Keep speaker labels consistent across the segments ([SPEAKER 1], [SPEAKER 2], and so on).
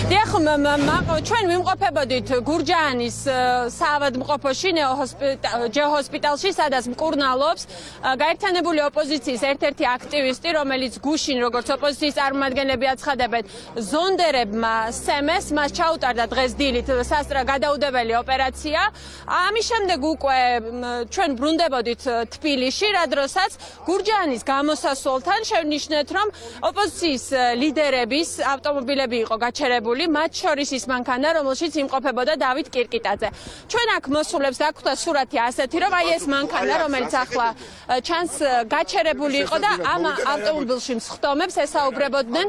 [SPEAKER 1] დიახ, ჩვენ ვიმყოფებოდით გურჯაანის საავადმყოფოში, ჯეოჰოსპიტალში, სადაც მკურნალობს გაერთიანებული ოპოზიციის ერთ-ერთი აქტივისტი, რომელიც გუშინ, როგორც ოპოზიციის წარმომადგენლები აცხადებენ, ზონდერებმა სემეს, მას ჩაუტარდა დღეს დილით გადაუდებელი ოპერაცია. ამის შემდეგ უკვე ჩვენ ბრუნდებოდით თბილისში, რა დროსაც გურჯაანის გამოსასვლელთან შევნიშნეთ, რომ ოპოზიციის ლიდერების ავტომობილები იყო გაჩერებული, მათ შორის ის მანქანა, რომელშიც იმყოფებოდა დავით კირკიტაძე. ჩვენ აქ მოსულებს გაგვხვდა სურათი ასეთი, რომ აი ეს მანქანა, რომელიც ახლა ჩანს გაჩერებული იყო და ამ ავტომობილში მსხდომებს ესაუბრებოდნენ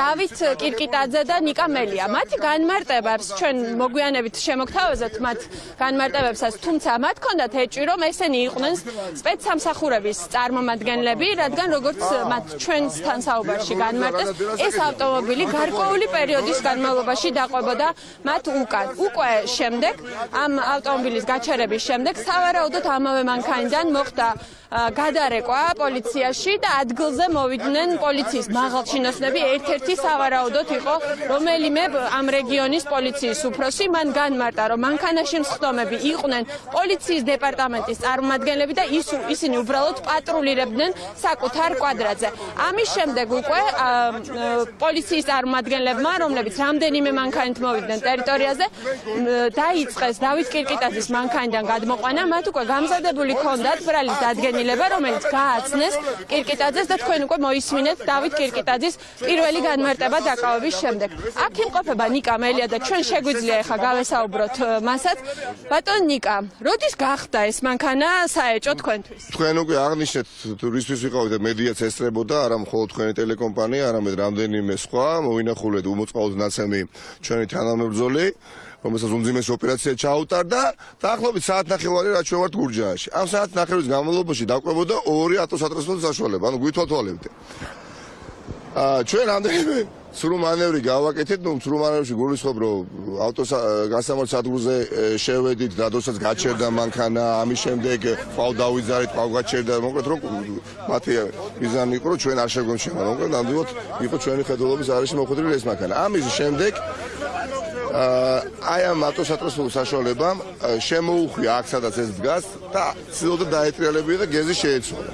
[SPEAKER 1] დავით კირკიტაძე და ნიკა მელია. მათი განმარტებებს ჩვენ მოგვიანებით შემოგთავაზებთ მათ განმარტებებსაც, თუმცა მათ ჰქონდათ ეჭვი, რომ ესენი იყვნენ სპეცსამსახურების წარმომადგენლები, რადგან როგორც მათ ჩვენთან საუბარში განმარტეს, ეს ავტომობილი გარკვეული პერიოდის განმავლობაში დაყვებოდა მათ უკან. უკვე შემდეგ ამ ავტომობილის გაჩერების შემდეგ სავარაუდოდ ამავე მანქანიდან მოხდა გადარეკვა პოლიციაში და ადგილზე მოვიდნენ პოლიციის მაღალჩინოსნები. ერთ-ერთი სავარაუდოდ იყო რომელიმე ამ რეგიონის პოლიციის უფროსი. მან განმარტა, რომ მანქანაში მსხდომები იყვნენ პოლიციის დეპარტამენტის წარმომადგენლები და ისინი უბრალოდ პატრულირებდნენ საკუთარ კვადრატზე. ამის შემდეგ უკვე პოლიციის წარმომადგენლებმა, რომლებიც რამდენიმე მანქანით მოვიდნენ ტერიტორიაზე, დაიწყეს დავით კირკიტაძის მანქანიდან გადმოყვანა. მათ უკვე გამზადებული ჰქონდათ ბრალის დადგენილება, რომელიც გააცნეს კირკიტაძეს და თქვენ უკვე მოისმინეთ დავით კირკიტაძის პირველი განმარტება დაკავების შემდეგ. აქ იმყოფება ნიკა მელია და ჩვენ შეგვიძლია ახლა გავესაუბროთ მასაც. ბატონ ნიკა, როდის გახდა ეს მანქანა საეჭო თქვენთვის?
[SPEAKER 2] თქვენ უკვე აღნიშნეთ, რისთვის ვიყავით და მედიაც ესწრებოდა, არა მხოლოდ თქვენი ტელეკომპანია, არამედ რამდენიმე სხვა მოვინახულეთ უმოწყალოდ ნაცემი ჩვენი თანამებრძოლი, რომელსაც უმძიმესი ოპერაცია ჩაუტარდა და ახლობით საათნახევარი რაც ჩვენ ვართ გურჯაანში. ამ საათნახევრის განმავლობაში დაყვებოდა 2 ატოსატრანსპორტო საშუალება, ანუ გვითვალთვალებთ. ჩვენ რამდენიმე სრულ მანევრი გავაკეთეთ, სრულ მანევრში გულისხმობ, რომ გასამართ სადგურზე შევედით, როდესაც გაჩერდა მანქანა, ამის შემდეგ ყავ დავიზარეთ, ყავ გაჩერდა, მოკლედ რომ მათი მიზანი იყო, რომ ჩვენ არ შეგვემშენა, მოკლედ ნამდვილად იყო ჩვენი ხედულობის არეში მოხვედრილი ეს მანქანა. ამის შემდეგ აი ამ ატოსატრანსპორტო საშუალებამ შემოუხვია აქ სადაც ეს დგას და ცდილობდა დაეტრიალებინა და გეზი შეეცვალა.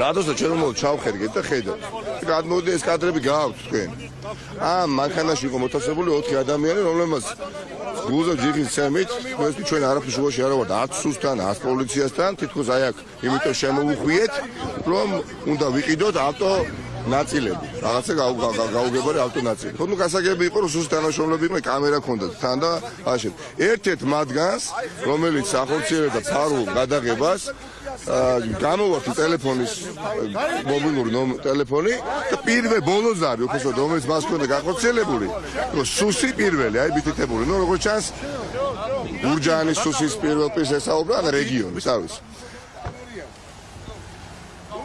[SPEAKER 2] როდესაც ჩვენ ჩავხედეთ და ხედავთ. გადმოვიდა ეს კადრები გააქვთ თქვენ. ამ მანქანაში იყო მოთავსებული 4 ადამიანი, რომლებმაც გულზე ჯიხის ცემით, ჩვენ არაფრის შუაში არ ვართ, არც სუსთან, არც პოლიციასთან, თითქოს აი აქ იმიტომ შემოუხვიეთ, რომ უნდა ვიყიდოთ ავტო ნაწილები, რაღაცა გაუგებარი ავტონაწილი. თქო, გასაგები იყო, რომ სუსტ თანაშრომლები იყვნენ, კამერა ჰქონდათ თან და ასეთ. ერთ-ერთ მათგანს, რომელიც ახორციელებდა ფარულ გადაღებას, გამოვართ ტელეფონის მობილური ტელეფონი და პირველ ბოლოზარი, უბრალოდ რომელიც მას ჰქონდა გახორციელებული, სუსი პირველი, აი ბითითებული. ნუ როგორც ჩანს, გურჯაანის სუსის პირველ პირს ესაუბრა ან რეგიონის, არ ვიცი.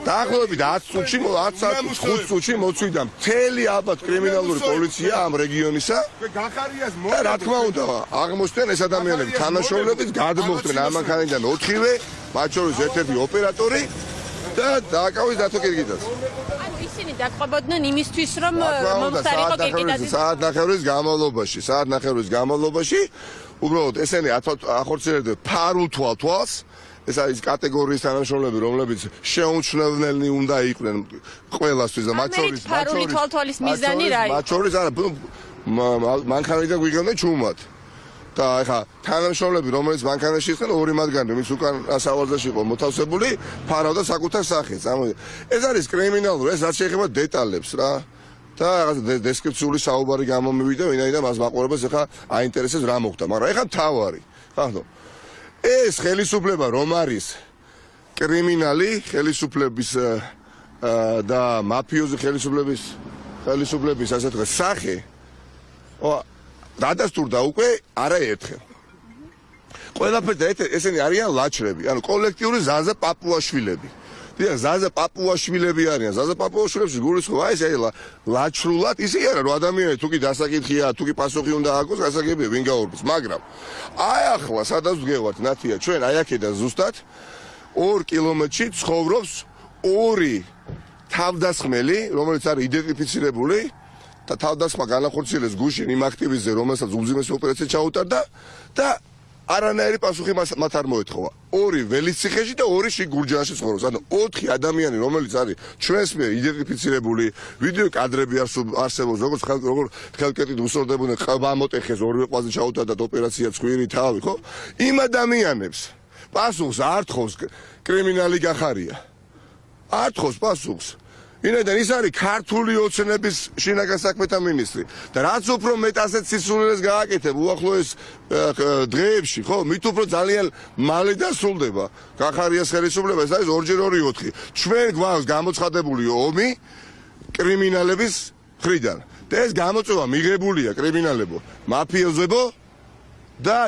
[SPEAKER 2] დაახლოებით 10 წუთში, 5 წუთში მოწვიდა მთელი ალბათ კრიმინალური პოლიცია ამ რეგიონისა და რა თქმა უნდა აღმოჩნდნენ ეს ადამიანები თანაშრომლებით, გადმოხდნენ ამ მანქანიდან 4-ვე, მათ შორის ერთ-ერთი ოპერატორი და დააკავეს დათო კირკიტაძე.
[SPEAKER 1] ანუ ისინი დაყვებოდნენ იმისთვის, რომ მომხდარიყო კირკიტაძის
[SPEAKER 2] საათნახევრის განმავლობაში უბრალოდ ესენი ახორციელებდნენ ფარულ თვალთვალს. ეს არის კატეგორიის თანამშრომლები, რომლებიც შეუმჩნევლნი უნდა იყვნენ ყველასთვის და მათ შორის
[SPEAKER 1] ფარული თვალთვალის მიზანი რა იყო?
[SPEAKER 2] მათ შორის არა მანქანიდან გვიგებდნენ ჩუმად. და ეხა თანამშრომლები, რომელიც მანქანაში იყვნენ, 2 მათგანი, ვინც უკან ასავარდაში იყო მოთავსებული, ფარავდა საკუთარ სახეს. ეს არის კრიმინალური, ეს რაც შეეხება დეტალებს რა. და რაღაც დესკრიფციული საუბარი გამომივიდა, ვინაიდან მას მაყურებელს ეხა აინტერესებს რა მოხდა, მაგრამ ეხა თავარი. ხახტო ეს ხელისუფლება რომ არის კრიმინალი ხელისუფლების და მაფიოზი ხელისუფლების ასე თქვა სახე დადასტურდა უკვე არაერთხელ. ყველაფერი და ესენი არიან ლაჩრები, ანუ კოლექტიური ზაზა პაპუაშვილები. დიახ, ზაზა პაპუაშვილები არიან. ზაზა პაპუაშვილებში გულისხმობ აი ეს ლაჩრულად, ისე არა რომ ადამიანები თუ კი დასაკითხია, თუ კი პასუხი უნდა ააგოს, გასაგებია ვინ გაურბის, მაგრამ აი ახლა სადაც ვდგევართ, ნათია, ჩვენ აი აქედან ზუსტად 2 კილომეტრში ცხოვრობს 2 თავდასხმელი, რომელიც არის იდენტიფიცირებული და თავდასხმა განახორციელეს გუშინ იმ აქტივისტზე, რომელსაც უმძიმესი ოპერაცია ჩაუტარდა და არანაირი პასუხი მათ არ მოეთხოვა. 2 ველიციხეში და 2 შიგ გურჯაანში ცხოვრობს. ანუ 4 ადამიანი, რომელიც არის ჩვენს მიერ იდენტიფიცირებული, ვიდეო კადრები არსებობს, როგორც ხელკეთილ უსწორდებოდნენ, ყბამოტეხეს ორივე ყვაზე ჩაუტარდათ ოპერაცია ცხვირი თავი, ხო? იმ ადამიანებს პასუხს არ თხოვს კრიმინალი გახარია. არ თხოვს პასუხს. ვინაიდან ის არის ქართული ოცნების შინაგან საქმეთა მინისტრი და რაც უფრო მეტ ასეთ სისულელეს გააკეთებ უახლოეს დღეებში, ხო, მით უფრო ძალიან მალე დასრულდება გახარიას ხელისუფლება. ეს არის 2x2 4. ჩვენ გვაქვს გამოცხადებული ომი კრიმინალების მხრიდან და ეს გამოწვევა მიღებულია კრიმინალებო, მაფიოზებო და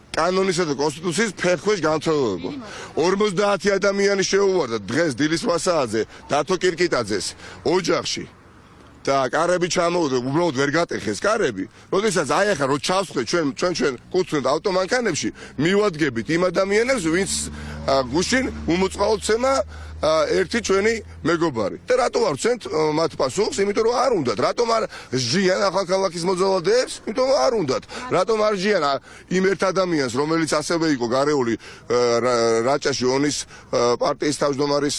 [SPEAKER 2] კანონისა და კონსტიტუციის ფერქვეშ განთავებო. 50 ადამიანი შეუვარდა დღეს დილის 8 საათზე დათო კირკიტაძეს ოჯახში და კარები ჩამოვიდა, უბრალოდ ვერ გატეხეს კარები. როდესაც აი ახლა რო ჩავსხდეთ ჩვენ კუთვნით ავტომანქანებში, მივადგებით იმ ადამიანებს, ვინც გუშინ უმოწყალოცემა ერთი ჩვენი მეგობარი. და რატო არ ვცემთ მათ პასუხს? იმიტომ რომ არ უნდათ. რატომ არ ჟიან ახალქალაქის მოძალადეებს? იმიტომ რომ არ უნდათ. რატომ არ ჟიან იმ ერთ ადამიანს, რომელიც ასევე იყო გარეული რაჭაში ონის პარტიის თავმჯდომარის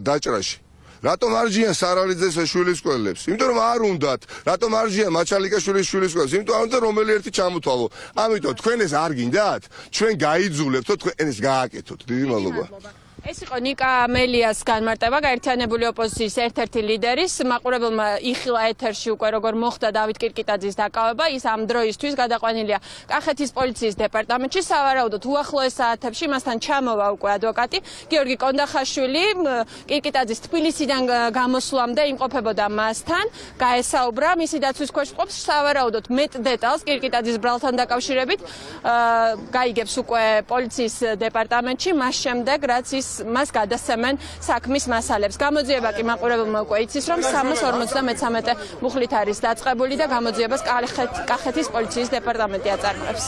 [SPEAKER 2] დაჭრაში? რატომ არ ჟიან სარალიძეს შვილისკვლელებს? იმიტომ რომ არ უნდათ. რატომ არ ჟიან მაჩალიკაშვილის შვილისკვლელებს? იმიტომ რომ რომელი ერთი ჩამოთვალო. ამიტომ თქვენ ეს არ გინდათ? ჩვენ გაიძულებთო, თქვენ ეს გააკეთოთ. დიდი მადლობა.
[SPEAKER 1] ეს იყო ნიკა მელიას განმარტება, გაერთიანებული ოპოზიციის ერთ-ერთი ლიდერის. მაყურებელმა იხილა ეთერში უკვე როგორ მოხდა დავით კირკიტაძის დაკავება. ის ამ დროისთვის გადაყვანილია კახეთის პოლიციის დეპარტამენტში. სავარაუდოდ უახლოეს საათებში მასთან ჩამოვა უკვე ადვოკატი გიორგი კონდახაშვილი. კირკიტაძის თბილისიდან გამოსვლამდე იმყოფებოდა მასთან, გაესაუბრა მისი დაცვის ქვეშ მყოფს. სავარაუდოდ მეტ დეტალს კირკიტაძის ბრალთან დაკავშირებით გაიგებს უკვე პოლიციის დეპარტამენტში, მას შემდეგ რაც ის მას გადასცემენ საქმის მასალებს. გამოძიება კი მაყურებელმა უკვე იცის, რომ 353 მუხლით არის დაწყებული და გამოძიებას კახეთის პოლიციის დეპარტამენტი აწარმოებს.